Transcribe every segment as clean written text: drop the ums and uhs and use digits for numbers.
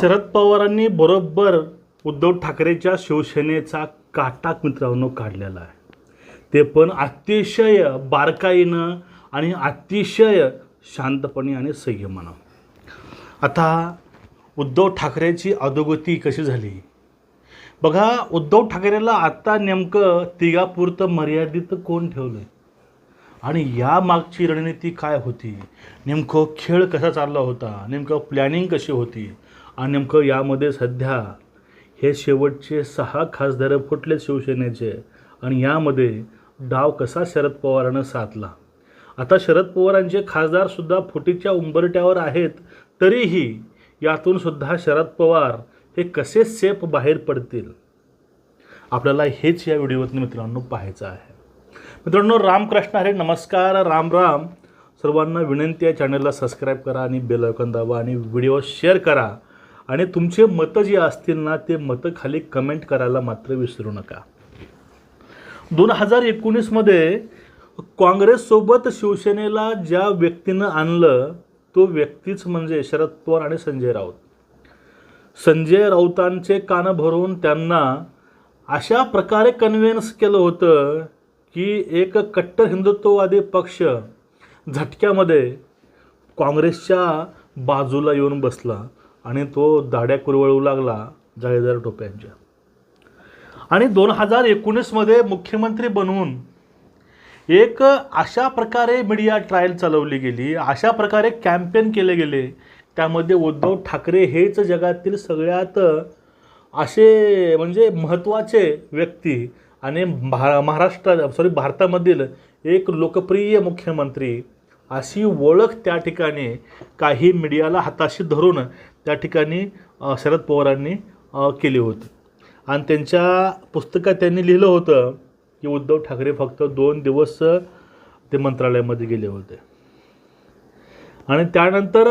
शरद पवारांनी बरोबर उद्धव ठाकरेच्या शिवसेनेचा काटा मित्रांनो काढलेला आहे. ते पण अतिशय बारकाईनं आणि अतिशय शांतपणे आणि संयमानं. आता उद्धव ठाकरेची अधोगती कशी झाली बघा. उद्धव ठाकरेला आत्ता नेमकं तिघापुरतं मर्यादित कोण ठेवलं आणि या मागची रणनीती काय होती, नेमकं खेळ कसा चालला होता, नेमकं प्लॅनिंग कशी होती आणि नेमकं यामध्ये सध्या हे शेवटचे 6 खासदार फुटले शिवसेनेचे आणि यामध्ये डाव कसा शरद पवारांना साधला. आता शरद पवारांचे खासदारसुद्धा फुटीच्या उंबरट्यावर आहेत, तरीही यातून सुद्धा शरद पवार हे कसे सेफ बाहेर पडतील आपल्याला हेच या व्हिडिओतून मित्रांनो पाहायचं आहे. मित्रांनो रामकृष्ण हरी, नमस्कार, राम राम. सर्वांना विनंती आहे चॅनलला सबस्क्राईब करा आणि बेल आयकॉन दाबा आणि व्हिडिओ शेअर करा आणि तुमचे मतं जे असतील ना ते मतं खाली कमेंट करायला मात्र विसरू नका. 2019 मध्ये काँग्रेससोबत शिवसेनेला ज्या व्यक्तीनं आणलं तो व्यक्तीच म्हणजे शरद पवार आणि संजय राऊत. संजय राऊतांचे कान भरून त्यांना अशा प्रकारे कन्व्हिन्स केलं होतं की एक कट्टर हिंदुत्ववादी पक्ष झटक्यामध्ये काँग्रेसच्या बाजूला येऊन बसला आणि तो दाढ्या कुरवळू लागला जाळीदार टोप्यांच्या. आणि 2019 मध्ये मुख्यमंत्री बनवून एक अशा प्रकारे मीडिया ट्रायल चालवली गेली, अशा प्रकारे कॅम्पेन केले गेले, त्यामध्ये उद्धव ठाकरे हेच जगातील सगळ्यात असे म्हणजे महत्त्वाचे व्यक्ती आणि भारतामधील एक लोकप्रिय मुख्यमंत्री अशी ओळख त्या ठिकाणी काही मीडियाला हाताशी धरून त्या ठिकाणी शरद पवारांनी केली होती. आणि त्यांच्या पुस्तकात त्यांनी लिहिलं होतं की उद्धव ठाकरे फक्त 2 दिवस ते मंत्रालयामध्ये गेले होते आणि त्यानंतर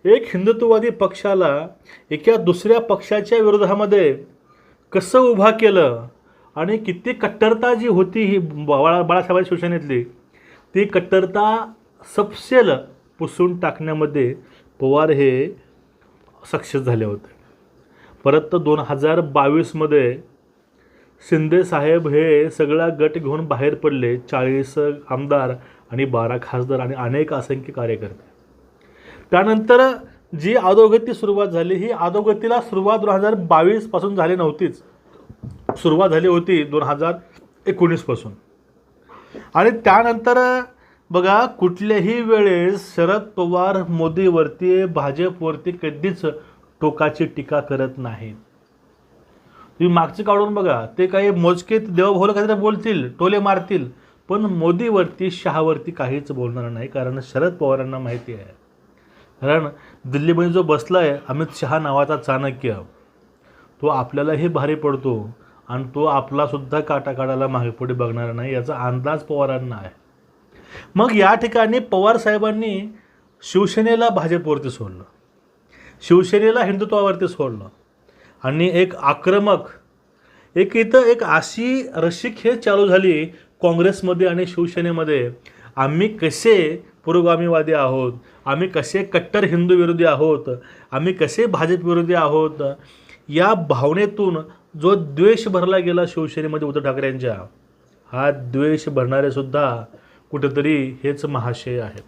एक हिंदुत्ववादी पक्षाला एका दुसऱ्या पक्षाच्या विरोधामध्ये कसं उभा केलं आणि किती कट्टरता जी होती ही बाळासाहेब शिवसेनेतली ती कट्टरता सपशेल पुसून टाकण्यामध्ये पवार हे सक्सेस झाले होते. परत 2022 मध्ये शिंदे साहेब हे सगळा गट घेऊन बाहेर पडले, 40 आमदार आणि 12 खासदार आणि अनेक असंख्य कार्यकर्ते. त्यानंतर जी अधोगती सुरुवात झाली ही अधोगतीला सुरुवात 2022 पासून झाली नव्हतीच, सुरुवात झाली होती 2019 पासून. आणि त्यानंतर बघा कुठल्याही वेळेस शरद पवार मोदीवरती भाजपवरती कधीच टोकाची टीका करत नाहीत. तुम्ही मागचं काढून बघा, ते काही मोजके देवभाऊला काहीतरी बोलतील, टोले मारतील, पण मोदीवरती शहावरती काहीच बोलणार नाही. कारण शरद पवारांना माहिती आहे, कारण दिल्लीमध्ये जो बसला आहे अमित शहा नावाचा चाणक्य, तो आपल्यालाही भारी पडतो आणि तो आपलासुद्धा काटा काढायला मागे पुढे बघणार नाही याचा अंदाज पवारांना आहे. मग या ठिकाणी पवार साहेबांनी शिवसेनेला भाजपवरती सोडलं, शिवसेनेला हिंदुत्वावरती सोडलं आणि एक आक्रमक एक अशी रस्सीखेच चालू झाली काँग्रेसमध्ये आणि शिवसेनेमध्ये. आम्ही कसे पुरोगामीवादी आहोत, आम्ही कसे कट्टर हिंदू विरोधी आहोत, आम्ही कसे भाजप विरोधी आहोत, या भावनेतून जो द्वेष भरला गेला शिवसेनेमध्ये उद्धव ठाकरेंच्या, हा द्वेष भरणारेसुद्धा कुठेतरी हेच महाशय आहेत.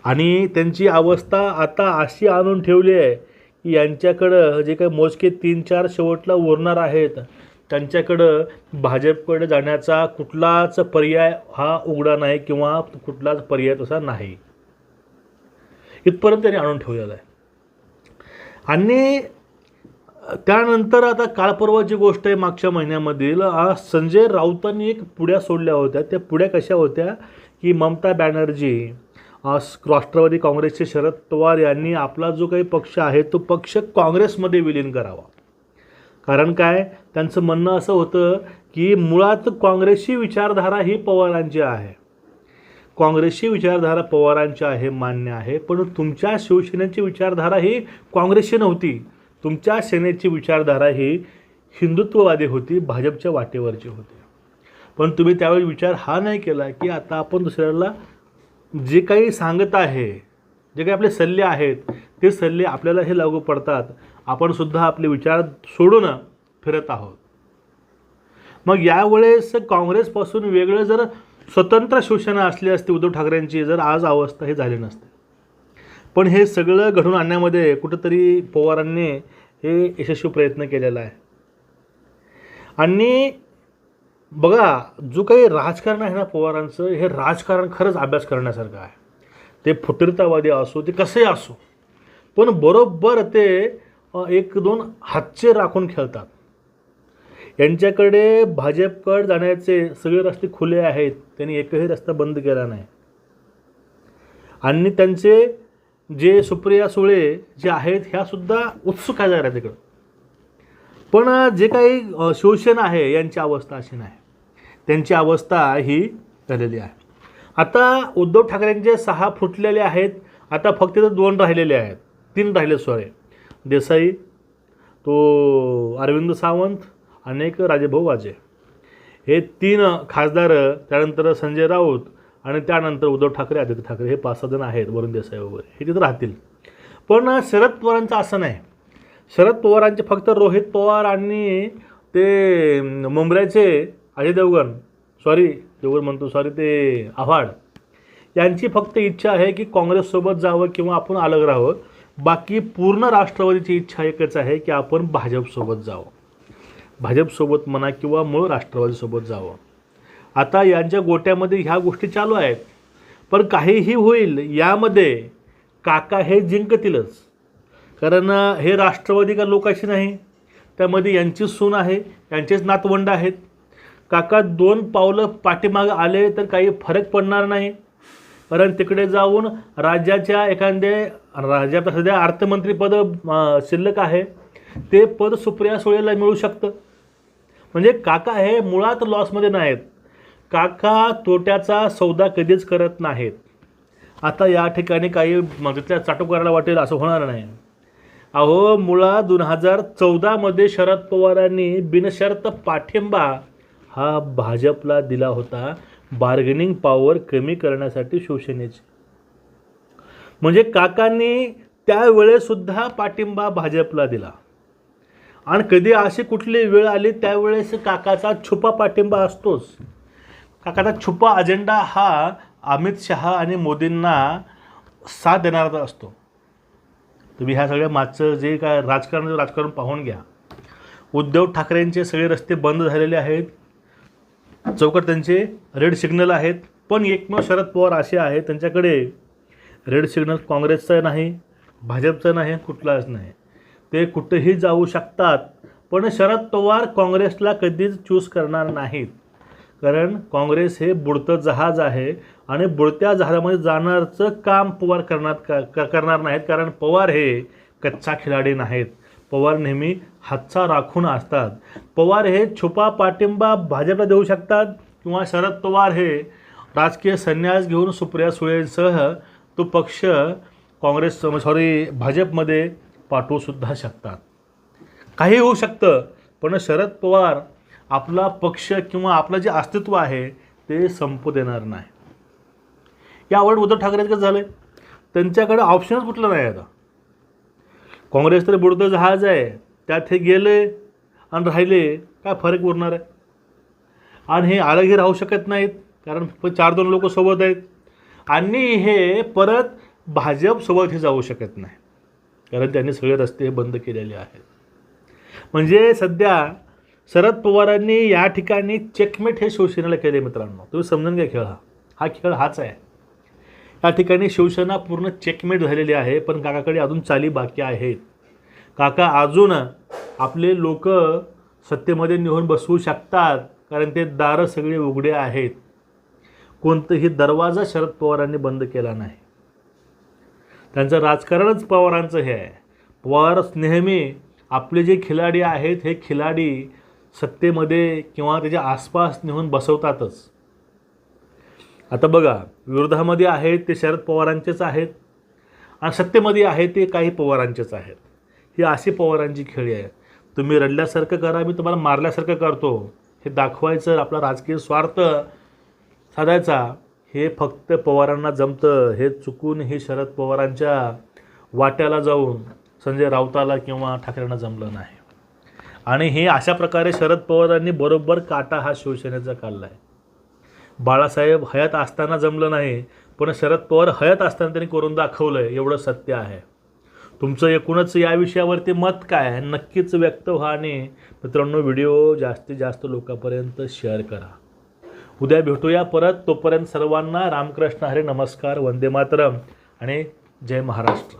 आणि त्यांची अवस्था आता अशी आणून ठेवली आहे की यांच्याकडं जे काही मोजके 3-4 शेवटला उरणार आहेत त्यांच्याकडं भाजपकडे जाण्याचा कुठलाच पर्याय हा उघडा नाही किंवा कुठलाच पर्याय तसा नाही, इथपर्यंत त्यांनी आणून ठेवलेला आहे. आणि त्यानंतर आता कालपर्वाची गोष्ट आहे, मागच्या महिन्यामधील संजय राऊतांनी एक पुड्या सोडल्या होत्या. त्या पुड्या कशा होत्या की ममता बॅनर्जी, राष्ट्रवादी काँग्रेसचे शरद पवार यांनी आपला जो काही पक्ष आहे तो पक्ष काँग्रेसमध्ये विलीन करावा. कारण काय, त्यांचं म्हणणं असं होतं की मुळात काँग्रेसची विचारधारा ही पवारांची आहे, काँग्रेसची विचारधारा पवारांची आहे, मान्य आहे, पण तुमच्या शिवसेनेची विचारधारा ही काँग्रेसची नव्हती, तुमच्या सेनेची विचारधारा ही हिंदुत्ववादी होती, भाजपच्या वाटेवरची होती. पण तुम्ही त्यावेळी विचार हा नाही केला की आता आपण दुसऱ्याला जे काही सांगत आहे, जे काही आपले सल्ले आहेत ते सल्ले आपल्याला हे लागू पडतात आपण सुद्धा आपले विचार सोडून फिरत आहोत. मग यावेळेस काँग्रेसपासून वेगळं जर स्वतंत्र शिवसेना असली असती उद्धव ठाकरेंची, जर आज अवस्था ही झाली नसते. पण हे सगळं घडवून आणण्यामध्ये कुठंतरी पवारांनी हे यशस्वी प्रयत्न केलेला आहे. आणि बघा, जो काही राजकारण आहे ना पवारांचं, हे राजकारण खरंच अभ्यास करण्यासारखं आहे. ते फुटीरतावादी असो, ते कसे असो, पण बरोबर ते एक दोन हातचे राखून खेळतात. यांच्याकडे भाजपकडे जाण्याचे सगळे रस्ते खुले आहेत, त्यांनी एकही रस्ता बंद केला नाही. आणि त्यांचे जे सुप्रिया सुळे जे आहेत ह्यासुद्धा उत्सुक आहे जरा तिकडं. पण जे काही शिवसेना आहे यांची अवस्था अशी नाही, त्यांची अवस्था ही झालेली आहे. आता उद्धव ठाकरेंचे 6 फुटलेले आहेत, आता फक्त 2 राहिलेले आहेत, 3 राहिले सॉरी. देसाई, तो अरविंद सावंत आणि एक राजेभाऊ वाजे, हे 3 खासदार, त्यानंतर संजय राऊत आणि त्यानंतर उद्धव ठाकरे, आदित्य ठाकरे, हे 5-6 जण आहेत, वरुण देसाई वगैरे, हे तिथं राहतील. पण शरद पवारांचं असं नाही. शरद पवारांचे फक्त रोहित पवार आणि ते मुंबईचे अजय देवगण ते आव्हाड, यांची फक्त इच्छा आहे की काँग्रेससोबत जावं किंवा आपण अलग राहावं. बाकी पूर्ण राष्ट्रवादीची इच्छा एकच आहे की आपण भाजपसोबत जावं, भाजपसोबत म्हणा किंवा मूळ राष्ट्रवादीसोबत जावं. आता यांच्या गोट्यामध्ये ह्या गोष्टी चालू आहेत. पण काहीही होईल, यामध्ये काका हे जिंकतीलच. कारण हे राष्ट्रवादी का लोकांची नाही, त्यामध्ये यांची सून आहे, यांचेच नातवंड आहेत. काका 2 पावलं पाठीमागं आले तर काही फरक पडणार नाही. कारण तिकडे जाऊन राज्याच्या राज्यात सध्या अर्थमंत्रीपद शिल्लक आहे, ते पद सुप्रिया सुळेला मिळू शकतं. म्हणजे काका हे मुळात लॉसमध्ये नाहीत. काका तोट्याचा सौदा कधीच करत नाहीत. आता या ठिकाणी काही तिथल्या चाटुकाराला वाटेल असं होणार नाही. अहो, मुळात 2014मध्ये शरद पवारांनी बिनशर्त पाठिंबा हा भाजपला दिला होता, बार्गेनिंग पॉवर कमी करण्यासाठी शिवसेनेची. म्हणजे काकांनी त्यावेळेसुद्धा पाठिंबा भाजपला दिला. आणि कधी अशी कुठली वेळ आली त्यावेळेस काकाचा छुपा पाठिंबा असतोच. काकाचा छुपा अजेंडा हा अमित शहा आणि मोदींना साथ देणारा असतो. तुम्ही ह्या सगळ्या मागचं जे काय राजकारण पाहून घ्या. उद्धव ठाकरेंचे सगळे रस्ते बंद झालेले आहेत, चौकट त्यांचे रेड सिग्नल आहेत. पण एकमेव शरद पवार असे आहेत, त्यांच्याकडे रेड सिग्नल काँग्रेसचं नाही, भाजपचं नाही, कुठलाच नाही. ते कुठेही जाऊ शकतात. पण शरद पवार काँग्रेसला कधीच चूज करणार नाहीत. कारण काँग्रेस हे बुडतं जहाज आहे आणि बुडत्या जहाजामध्ये जाणारचं काम पवार करणार नाहीत. कारण पवार हे कच्चा खिलाडी नाहीत. पवार नेहमी हातचा राखून असतात. पवार हे छुपा पाठिंबा भाजपला देऊ शकतात किंवा शरद पवार हे राजकीय संन्यास घेऊन सुप्रिया सुळेंसह तो पक्ष भाजपमध्ये पाठवूसुद्धा शकतात. काही होऊ शकतं. पण शरद पवार आपला पक्ष किंवा आपलं जे अस्तित्व आहे ते संपू देणार नाही. यावर उद्धव ठाकरे कसं झालं, त्यांच्याकडे ऑप्शनच कुठलं नाही. आता काँग्रेस तर बुडतं जहाज आहे, त्यात हे गेले आणि राहिले, काय फरक उरणार आहे. आणि हे अलगही राहू शकत नाहीत, कारण 4-2 लोक सोबत आहेत. आणि हे परत भाजपसोबत हे जाऊ शकत नाही, कारण त्यांनी सगळे रस्ते बंद केलेले आहेत. म्हणजे सध्या शरद पवारांनी या ठिकाणी चेकमेट हे शिवसेनेला केले. मित्रांनो, तुम्ही समजून घ्या, हा खेळ हाच आहे. या ठिकाणी शिवसेना पूर्ण चेकमेट झालेली आहे. पण काकाकडे अजून चाली बाकी आहेत. काका अजून आपले लोक सत्तेमध्ये नेऊन बसवू शकतात, कारण ते दारं सगळे उघडे आहेत. कोणतंही दरवाजा शरद पवारांनी बंद केला नाही. त्यांचं राजकारणच पवारांचं हे आहे. पवार नेहमी आपले जे खिलाडी आहेत हे खिलाडी सत्तेमध्ये किंवा त्याच्या आसपास नेऊन बसवतातच. आता बघा, विरोधामध्ये आहेत ते शरद पवारांचेच आहेत आणि सत्तेमध्ये आहेत ते काही पवारांचेच आहेत. ही अशी पवारांची खेळी आहे. तुम्ही रडल्यासारखं करा, मी तुम्हाला मारल्यासारखं करतो, हे दाखवायचं, आपला राजकीय स्वार्थ साधायचा, हे फक्त पवारांना जमतं. हे चुकून हे शरद पवारांच्या वाट्याला जाऊन संजय राऊताला किंवा ठाकरेंना जमलं नाही. आणि हे अशा प्रकारे शरद पवारांनी बरोबर काटा हा शिवसेनेचा काढला आहे. बाळासाहेब हयात असताना जमलं नाही, पण शरद पवार हयात असताना त्यांनी करून दाखवलं आहे, एवढं सत्य आहे. तुमचं एकूणच या विषयावरती मत काय आहे नक्कीच व्यक्त व्हा आणि मित्रांनो व्हिडिओ जास्तीत जास्त लोकांपर्यंत शेअर करा. उद्या भेटूया परत. तोपर्यंत सर्वांना रामकृष्ण हरी, नमस्कार, वंदे मातरम आणि जय महाराष्ट्र.